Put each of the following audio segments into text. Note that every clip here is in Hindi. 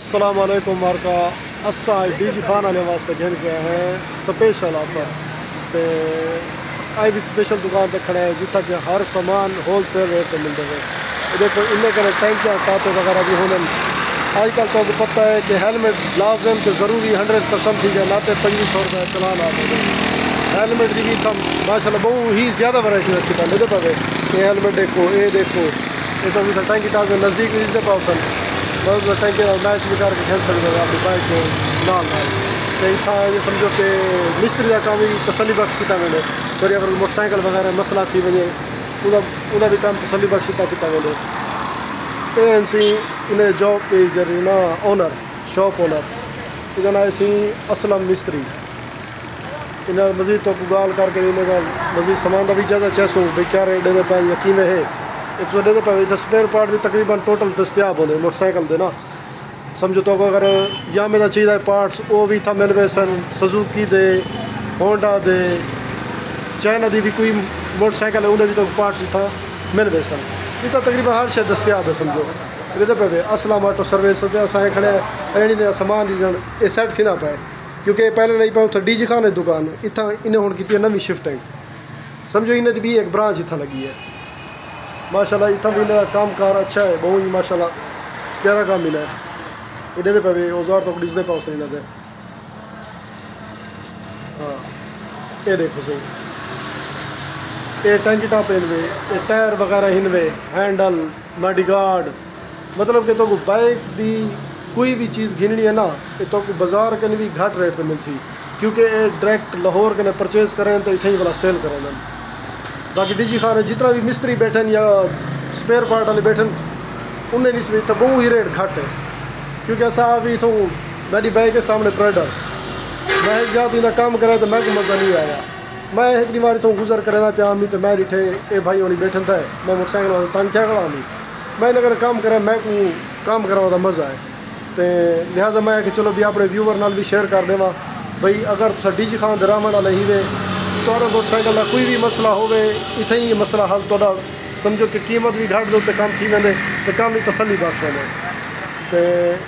अस्सलाम वालेकुम मारका असा डीजी खान आने वास्ते घेन गया है स्पेशल ऑफर तो आई भी स्पेशल दुकान पर खड़ा है जितना कि हर सामान होलसेल रेट पर मिलते हैं। देखो इन्हें करें टैंकियाँ टापे वगैरह भी होने आजकल तो पता है कि हेलमेट लाजम तो ज़रूरी 100% थी जाए नाते 2500 रुपये चलान आते हेलमेट की भी था माशाल्लाह बहुत ही ज़्यादा वैरायटी रखी था मेरे पे ये हेलमेट देखो ये तो भी था टैंकी टाप के नज़दीक इसके पास बस टैंकी मैच भी करके खेल सकते हो अपनी बाइक को नाल तो इतना ये समझो कि मिस्त्री का काम भी तसली बख्श किया मैंने वरी अगर मोटरसाइकिल वगैरह मसला थी वजे उन्हें भी काम तसली बख्श किया मैंने सी इन्हें जॉब पे जरिए ना ओनर शॉप ओनर इधर आए सी असलम मिस्त्री इन्हें मजीद तो गाल करके इन्हें मजीद सामान का भी ज़्यादा चैसू भाई क्या रेट में पाए यकीन है एक दे पे इधर स्पेयर पार्ट भी तकरीबन टोटल दस्तियाब होंगे मोटरसाइकिल दे ना समझो तो अगर या मेरा चाहिए पार्ट्स वो भी था मिलवे सन सुजुकी दे होंडा दे चाइना दी भी कोई मोटरसाइकिल है उन्हें भी तो पार्ट्स था मिलवे सन इतना तकरीबन हर शे दस्तियाब है समझो इधर पे असलम ऑटो सर्विस असा खड़े रहनी सामान ये सेट थी ना पाए क्योंकि पहले नहीं पाए उतना डीजी खान है दुकान इतना इन्हें हूँ की नवी शिफ्टिंग समझो इन्हें भी एक ब्रांच इतना लगी है माशाल्लाह इतना भी इन्हें काम कार अच्छा है बहुत ही माशाल्लाह प्यारा काम मिला है इधर पे औजार तो डिजले पास नहीं लगे हाँ ये देखो सही ये टैंकी टाप इनवे ये टायर वगैरह इनवे हैंडल मडगार्ड मतलब कि तो बाइक दी कोई भी चीज़ घिननी है ना ये तो बाजार के भी घट रेट पे मिलसी क्योंकि ये डायरेक्ट लाहौर के परचेज करें तो इतना ही वाला सेल करें बाकी डीजी खान जितना भी मिस्त्री बैठन या स्पेयर पार्ट वाले बैठन उन्हें नहीं समझता बहुत ही रेट घट है क्योंकि ऐसा अभी तो मेरी बाइक के सामने प्रोडर मैं जब इन्हें काम कराया तो मैं को मज़ा नहीं आया मैं एक बार तो गुजर करना पिया तो मैं डिठे ए भाई होनी बैठन था मैं मोटरसाइकिल वाला तंग क्या करा नहीं मैं अगर काम करा मैं को काम करा तो मज़ा है तो लिहाजा मैं कि चलो भी अपने व्यूवर नाल भी शेयर कर देवा भाई अगर तुम डीजी खान दे रामण वाले ही वे तो मोटरसाइकिल का कोई भी मसला हो इतना ही मसला हल तो समझो कि कीमत भी घट दो तो काम थी वेंदे तो काम भी तसली बख्श होने तो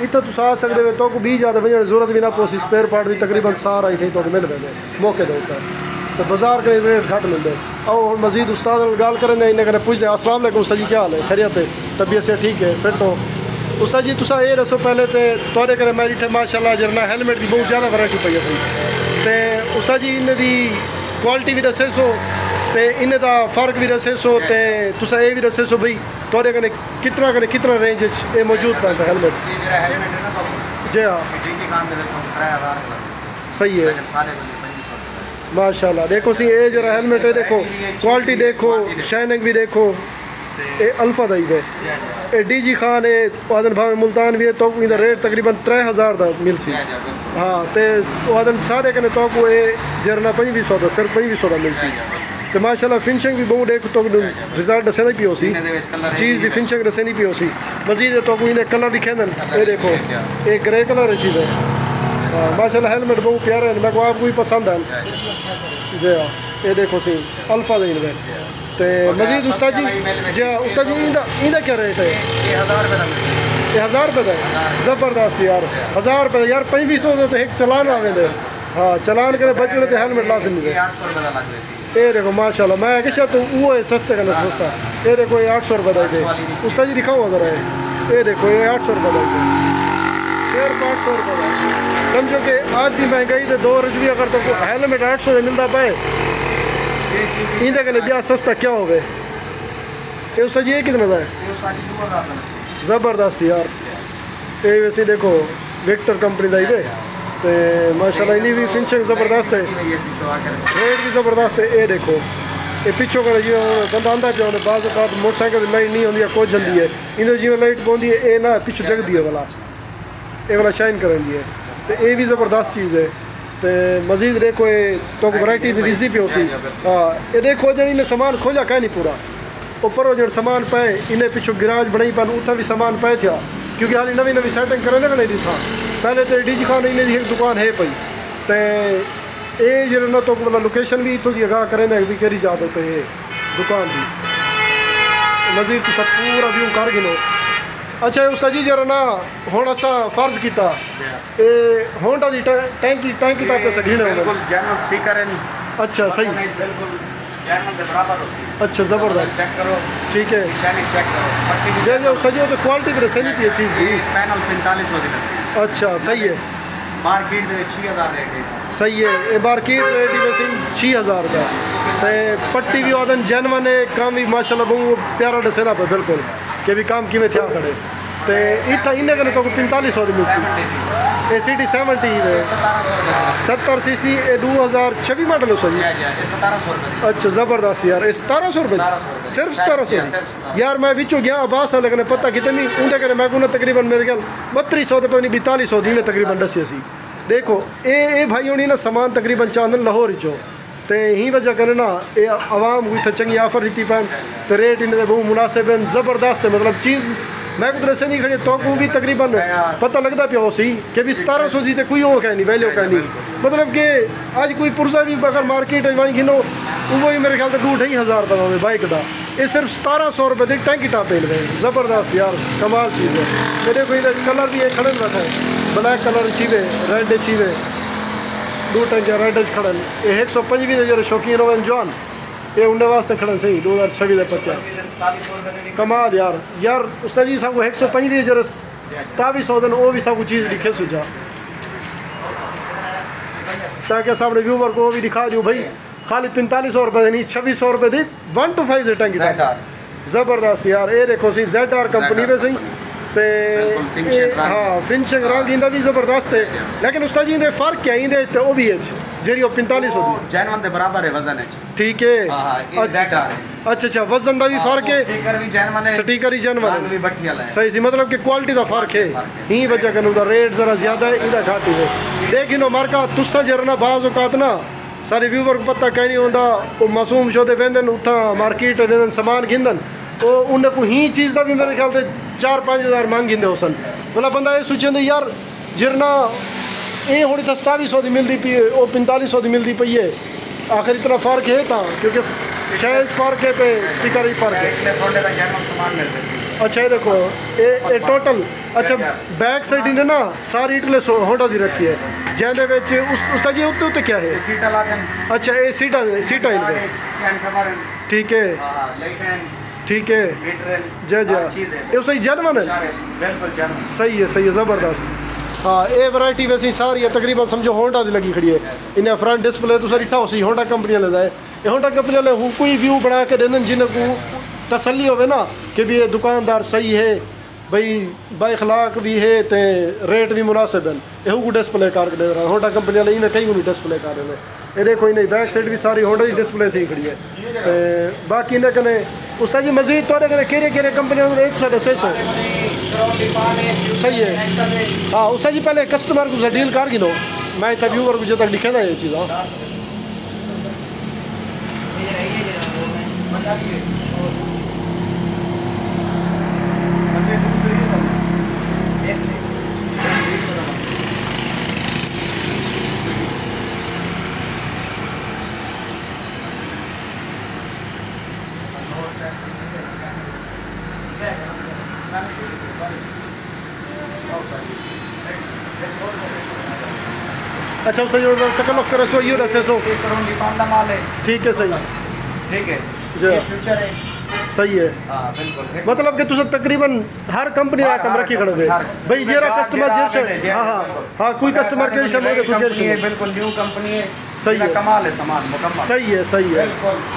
इतना तुम आ सकते हो तो भी ज़्यादा वजह जरूरत भी ना पोसी स्पेयर पार्ट भी तकरीबन सारा ही थी तो मिल वेंदे मौके के ऊपर तो बाजार के रेट घट मिलते और मजीद उस्ताद गाल करें इन्हें करें पूछते अस्सलाम वालेकुम उस्ताद जी क्या हाल है खैरियत है तबीयत से ठीक है फिर तो उस्ताद जी तुसा ये दसो पहले तो तोड़े करें मैं इतने माशाल्लाह जरना हेलमेट की बहुत ज़्यादा वैरायटी पई है तो उस्ताद जी इन्हें दी क्वालिटी भी दसे सो तो इन्हें का फ़र्क भी दसे सो तो तुसा ये भी दसे सो भाई तोड़े कने कितना रेंज ये मौजूद पैदा हेलमेट जी हाँ सही है माशाल्लाह देखो सी ये जरा हेलमेट है देखो क्वालिटी देखो शाइनिंग भी देखो ये अल्फा दा ही है ये डीजी खान है वादन भाव मुल्तान भी है तो इधर रेट तकरीबन 3000 दा मिल सी हाँ तो वादन सारे कने तो को ये जरना 2500 दा सिर्फ 2500 दा मिल सी तो माशाल्लाह फिनिशिंग भी बहुत देखो तो रिजल्ट दसे नहीं पियो सी चीज़ की फिनिशिंग दसे नहीं पियो सी मजीद तो इन्हें कलर दिखे ये देखो ये ग्रे कलर है चीज़ है माशाल्लाह हेलमेट बहुत प्यारे हैं मेरे को आपको भी पसंद है जी हाँ ये देखो सी अल्फा दा इनमें तो मजीद उस्ताद जी जी हाँ उस्ताद जी इनका क्या रेट है ये 1000 रुपये का ज़बरदस्त यार 1000 रुपये यार 2500 तो एक चलान आवे दे हाँ चलान करे बचने तो हेलमेट लाजम नहीं है ये देखो माशाल्लाह मैं क्या तो वो है सस्ते का सस्ता ये देखो ये 800 रुपये का है उस्ताद जी दिखाओ अगर है ये देखो ये 800 रुपये का है सिर्फ 800 रुपये का समझो कि आज भी महंगाई तो 2 रुपये अगर तो हेलमेट 800 में मिलता पाए इनके कने ब्याह सस्ता क्या हो गए ये उस ये कितना है ज़बरदस्त यार ये वैसे देखो विक्टर कंपनी का ही तो माशाल्लाह इन्हीं भी फिनिशिंग ज़बरदस्त है रेट भी ज़बरदस्त है ये देखो ये पिछों का जी बंदा आंदा पे बाज़ मोटरसाइकिल लाइट नहीं होती कोई जल्दी है इन जिमें लाइट पौंदी है ये ना पिछू जगदी है वाला ये वाला शाइन करेंदी है तो ये भी ज़बरदस्त चीज़ है तो मजीद देखो ये तो वैरायटी विजी पे होती हाँ ये देखो जन इन्हें सामान खोजा क्या नहीं पूरा ऊपर हो जन सामान पाए इन्हें पिछू गिराज बनाई पान उतना भी सामान पाए थे क्योंकि हाली नवी सेटिंग करें ना नहीं था पहले तो डीजी खान इन्हें एक दुकान है पई तो ये जो ना तो मतलब लोकेशन भी इतों की आगाह करें भी करी जात होते है दुकान की मजीद तो सब पूरा व्यू कर गिनो अच्छा उस्ताद जी जरा ना हुण असां फर्ज कीता ए होंडा दी टैंकी टाइप से घिने बिल्कुल जनरल स्पीकर है। अच्छा सही बिल्कुल जनरल के बराबर होसी। अच्छा ज़बरदस्त चेक करो ठीक है निशानी चेक करो पट्टी भी जे जे उस्ताद जी तो क्वालिटी तो सही थी चीज़ दी। पैनल 4500 दी लसी। अच्छा सही है मार्केट दे 6000 रेट है। सही है ये मार्केट रेट ही वैसे 6000 का ते पट्टी भी ओदन जनवन है काम भी माशाल्लाह बहुत प्यारा दसेना पे बिल्कुल कि भी काम किवें थिया खड़े ते इतना इन्हें कने तो 4500 दी मिलसी ACT 70 है 70 सीसी 2026 मॉडल है सर जी। 1700 रुपए। अच्छा ज़बरदस्त यार 1700 रुपए सिर्फ 1700 यार मैं विचो गया अब्बास वाले कने पता कितनी उनके कने मैं को तकरीबन मेरे ख्याल 3200 ते पता नहीं 4200 दी ने तकरीबन दसी सी। देखो ए भाई होनी ना सामान तकरीबन चांदन लाहौर चो ते ही वजह करे ना ये आवाम को इतना चंगी ऑफर दी पैन तो रेट इन्हें बहुत मुनासिब है ज़बरदस्त है मतलब चीज़ मैं कुछ से नहीं खड़ी तो को भी तकरीबन पता लगता पिया सी कि भी 1700 दी तो कोई हो कह नहीं वैल्यू कह नहीं मतलब कि आज कोई पुरजा भी अगर मार्केट वहीं गिनो वो ही मेरे ख्याल से 2500 का हो बाइक का ये सिर्फ 1700 रुपये की टैंकी टाप पे ज़बरदस्त यार कमाल चीज़ है। मेरे कोई कलर भी खड़े बैठा है ब्लैक कलर छीवे रेड छीवे 2 टैंकियाँ रेड खड़न ये 125 जो शौकीन हो जवान ये उन्हें वास्ते खड़न सही 2026 पत्या कमाल यार उस्ताद जी सब 125 जो 2700 दिन वो भी सब चीज़ लिखे सुझा ताकि सामने व्यूवर को वो भी दिखा दूँ भाई खाली 4500 रुपये नहीं 2600 रुपये दी 125 से टंकी ज़बरदस्त यार ये देखो सी ZR कंपनी में सही ते हाँ फिनिशिंग रंग इंदा भी ज़बरदस्त है लेकिन उस्ताद जी इंदे फर्क क्या इंदे तो वो भी है जेरी 4500 दी जनवन दे बराबर है वजन है ठीक है। अच्छा वजन का भी फर्क है स्टिकर भी जनवन है स्टिकर ही जनवन रंग भी बढ़िया है सही सी मतलब कि क्वालिटी का फर्क है ही वजह कन उदा रेट ज़रा ज़्यादा है इदा घाट है लेकिन मार्का तुसा जरना बाज़ औकात ना सारे व्यूवर को पता कहीं नहीं होंदा वो मासूम शोदे वेंदन उठा मार्केट वेंदन सामान गिंदन तो उन्हें को ही चीज़ का भी मेरे ख्याल से 4-5 हज़ार मांग गिंदे हो सन मतलब बंदा ये सोचेंदे यार जिरना ये होनी 2700 की मिलती पी वो 4500 की मिलती पई है आखिर इतना फ़र्क है था क्योंकि शायद फ़र्क है तो स्पीकर ही फ़र्क है। अच्छा ये देखो ये टोटल अच्छा बैक साइड इन्हें ना सारी इटले होंडा दी रखी है जेंदे विच उसका जी उत्ते उत्ते क्या है अच्छा ये सीटा इनके ठीक है ठीक है जय जय ये सही जनवन है सही है ज़बरदस्त हाँ ये वैरायटी वैसे सारी है तकरीबन समझो होंडा की लगी खड़ी है इन्हें फ्रंट डिस्प्ले तो सर इठा हो सी होंडा कंपनी वाले है ये होंडा कंपनी वाले हूँ कोई व्यू बना के देने जिन्हें को तसल्ली हो ना कि भी ये दुकानदार सही है भाई बाइखलाक भी है तो रेट भी मुनासिब है यहू को डिस्प्ले कर दे रहा होंडा कंपनी वाले इन्हें कहीं भी डिस्प्ले कर रहे हैं ये देखो नहीं बैक साइड भी सारी होंडा की डिस्प्ले थी खड़ी है बाकी इन्हें कने उसका जी मजीद तो केरे कंपनी 100 सही है हाँ उसका जी पहले कस्टमर को डील कर गिनो मैं इतना व्यूवर को जो तक लिखे था ये चीज़ हाँ अच्छा उससे जो तकल्लुफ़ करे सो ये दसे सो ठीक है सही ठीक है जी फ्यूचर है सही है बिल्कुल मतलब कि तुझे तकरीबन हर कंपनी आइटम रखी खड़े हुए भाई जेरा कस्टमर जैसे हाँ कोई कस्टमर के शब्द है कंपनी है बिल्कुल न्यू कंपनी है सही है कमाल है सामान मुकम्मल सही है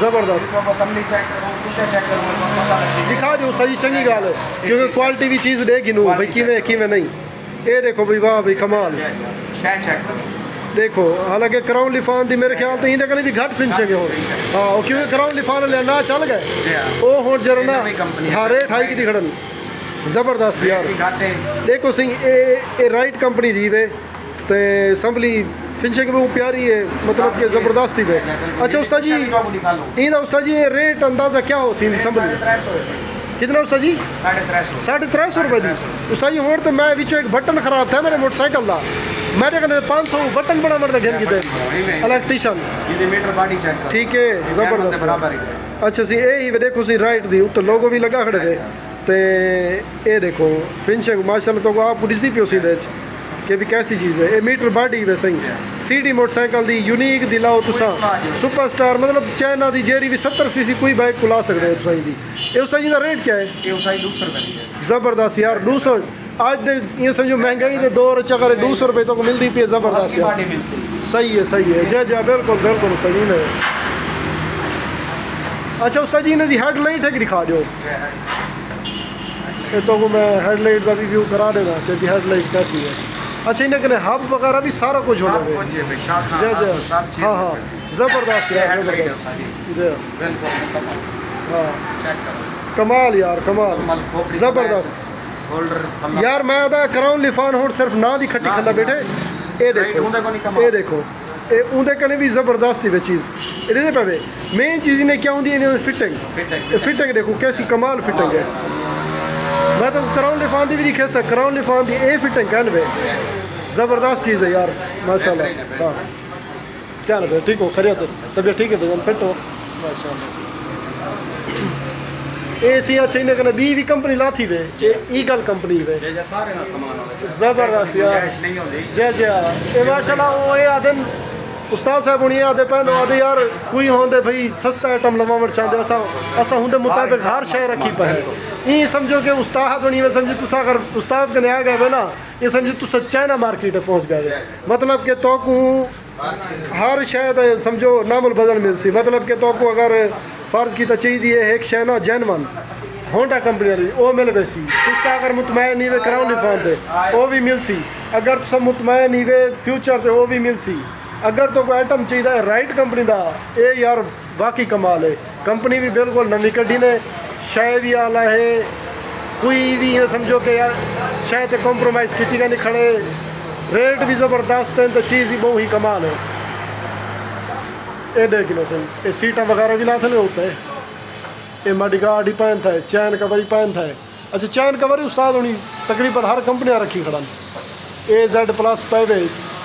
ज़बरदस्त असेंबली चेक करो दिखा दो सही चंगी गाल है क्योंकि क्वालिटी भी चीज़ देगी नू भाई किवें नहीं ये देखो भाई वाह भाई कमाल चेक करो देखो हालांकि क्राउन लिफान दी मेरे ख्याल तो इंदे कने भी घट फिनिशिंग हो हाँ क्योंकि क्राउन लिफान ले ना चल गए ओ हुन जरना हाँ रेट हाई की खड़न ज़बरदस्त यार देखो सही ए राइट कंपनी दी वे ते असम्बली फिनिशिंग भी प्यारी है मतलब कि ज़बरदस्त ही है। अच्छा उस्ताद जी इंदा उस्ताद जी रेट अंदाज़ा क्या हो सी असम्बली कितना उस्ताद जी 350 रुपये दी उस्ताद जी होर तो मैं विचो एक बटन खराब था मेरे मोटरसाइकिल का मेरे कने 500 बटन बड़ा मरदा घेन की इलेक्ट्रीशियन ठीक है ज़बरदस्त अच्छा सी यही देखो सी राइट दी उत्ते लोगो भी लगा खड़े थे तो ये देखो फिनिशिंग माशाल्लाह तो आपको दिसदी पियो सीधे कि भी कैसी चीज़ है। ये मीटर बॉडी वे सही CD मोटरसाइकिल दी यूनिक दी लाओ तुसा सुपरस्टार मतलब चाइना दी जेरी भी 70 cc कोई बाइक को ला सकते हो तुसा दी। ये उसका जी रेट क्या है? ये उसाई 200 रुपए की है। ज़बरदस्त यार 200 आज दे ये समझो महंगाई दे दौर चकर 200 रुपये तो मिलती पी ज़बरदस्त यार। सही है सही है बिल्कुल बिल्कुल सही है। अच्छा उस्ताद जी ने दी हेडलाइट है कि दिखा दो ये तो मैं हेडलाइट का रिव्यू करा देना कि हेडलाइट कैसी है। अच्छा इन्हें कहने हब वगैरह भी सारा कुछ होना है। जय हाँ हाँ ज़बरदस्त यार ज़बरदस्त हाँ कमाल यार कमाल ज़बरदस्त यार। मैं अदा कराऊँ लिफान हो सिर्फ ना दी खट्टी खंदा बेटे। ये देखो ये उन्दे कने भी ज़बरदस्त है चीज़ ये पे मेन चीज़ इन्हें क्या होती है फिटिंग देखो कैसी कमाल फिटिंग है। मैं तो कराउन लिफान की भी नहीं खेल कराउन लिफान की ये फिटिंग कहन वे ज़बरदस्त चीज़ है यार माशाल्लाह। हाँ क्या लगे ठीक हो खरीद तबीयत ठीक है भजन फिट हो माशाल्लाह। ए सी अच्छा इन्हें कहना भी कंपनी लाथी वे ईगल कंपनी वे ज़बरदस्त यार जय जय माशाल्लाह। वो ये आदन उस्ताद साहब हुई आदे पैंदो आदे यार कोई होंदे भाई सस्ता आइटम लवावण चाहते असा होंदे मुताबिक हर शय रखी पे है। ये समझो कि उस्ताद होनी में समझो तुसा अगर उस्ताद कने आ गए ना ये समझो तुसा चाइना मार्केट पहुँच गए मतलब कि तो को हर शय समझो नामुल बदल मिल सी मतलब कि तो को अगर फ़र्ज़ की तो चाहिए एक शय ना जेनवन होंडा कंपनी वाली वो मिल गई सी तुसा अगर मुतमैन नहीं वे कराउन लिफान थे वो भी मिल सी अगर तुसा मुतमैन नहीं वे फ्यूचर थे वो भी मिल सी अगर तो कोई आइटम चाहिए राइट कंपनी का ये यार वाकई कमाल है। कंपनी भी बिल्कुल नवी कड्डी ने शय भी आला है कोई भी समझो कि यार शय तो कॉम्प्रोमाइज़ की नहीं खड़े रेट भी ज़बरदस्त है तो चीज़ ही बहुत ही कमाल है। ये देख लो सही ये सीटा वगैरह भी लाथ होता है ये मडी गार्ड ही पहन था चैन कवर ही पहन था। अच्छा चैन कवर ही उस्ताद होनी तकरीबन हर कंपनियाँ रखी खड़ा AZ+ पे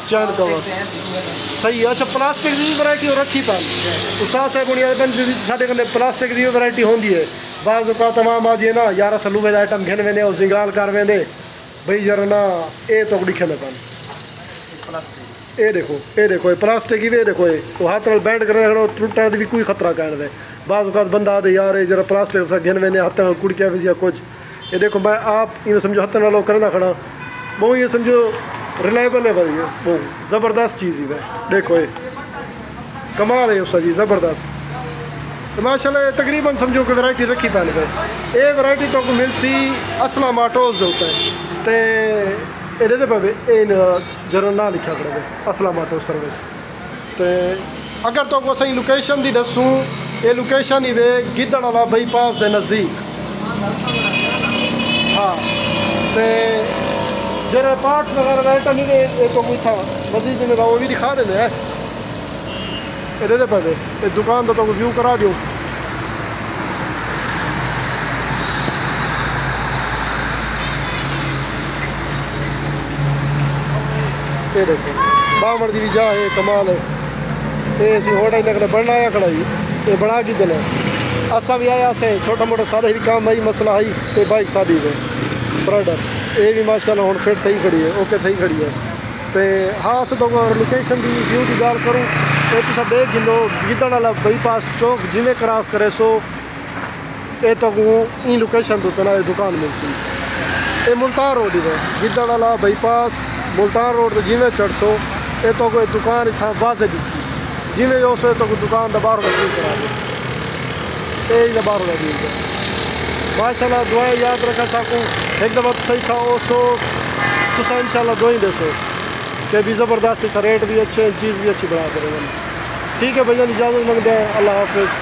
चैन कवर सही है। अच्छा प्लास्टिक की वैरायटी रखी पान उस्ताद साहब होनी साढ़े कन्ने प्लास्टिक की वैरायटी होंगी है बाज़ का तमाम आज ना यार अस लूहे आइटम घिन वेंदे और जिंगाल कर वेंदे भाई जरा ना ये तो लिखे पान ये देखो ये प्लास्टिक की वे देखो वो हाथ नाल बैंड कर टुटने की भी कोई खतरा कहने दे बाज़ बंदा आते यार ये जरा प्लास्टिक सा घिन वेंदे हाथ नाल कुड़किया या कुछ ये देखो मैं आप ये समझो हाथ नाल करना खड़ा बहुत ये समझो रिलायबल है भाई वो ज़बरदस्त चीज़ ही है। देखो ये कमाल है उसका जी ज़बरदस्त तो माशाल्लाह तकरीबन समझो कि वैरायटी रखी पैन पे ये वैरायटी तो मिल सी असला माटोज दे उत्ते ते ये पे जरा ना लिखा पड़े असला माटो सर्विस तो अगर तो को सही लोकेशन दी दसूँ ये लोकेशन ही वे गिद्दड़ वाला बाईपास के नज़दीक हाँ तो जरा पार्ट्स वगैरह आइटम नहीं ये तो कोई था मजीद में वो भी दिखा देने हैं ये पे ये दुकान तो व्यू करा दूँ ये देखो बामड़ की भी जा है कमाल है ये असी होटा ही लगना बनना आया खड़ा ये बना की दिन असा भी आया से छोटा मोटा सारे भी काम आई मसला आई ये बाइक साड़ी है ब्राइडर ये भी माशाल्लाह हुण फिट थी खड़ी है ओके थी खड़ी है तो हाँ अस तो लोकेशन की व्यू की गाल करूँ तो तुम देख गिनो गिद्दड़ वाला बाईपास चौक जिमें क्रॉस करे सो ये तो ई लोकेशन तो तना दुकान मिल सी ये मुल्तान रोड है गिद्दड़ वाला बाईपास मुल्तान रोड तो जिमें चढ़ सो ये तो कोई दुकान इतना वाजे दिसी जिमें जो सो तो दुकान का बाहर व्यू करा दे ये बाहर व्यू है माशाल्लाह दुआएं याद रखा सकूँ एक दफ़ा सही था वो सो तुसा इंशाल्लाह दुआई दे सो कि भी ज़बरदस्त था रेट भी अच्छे चीज़ भी अच्छी बढ़ा करेंगे। ठीक है भैया इजाज़त मंगते हैं अल्लाह हाफिज़।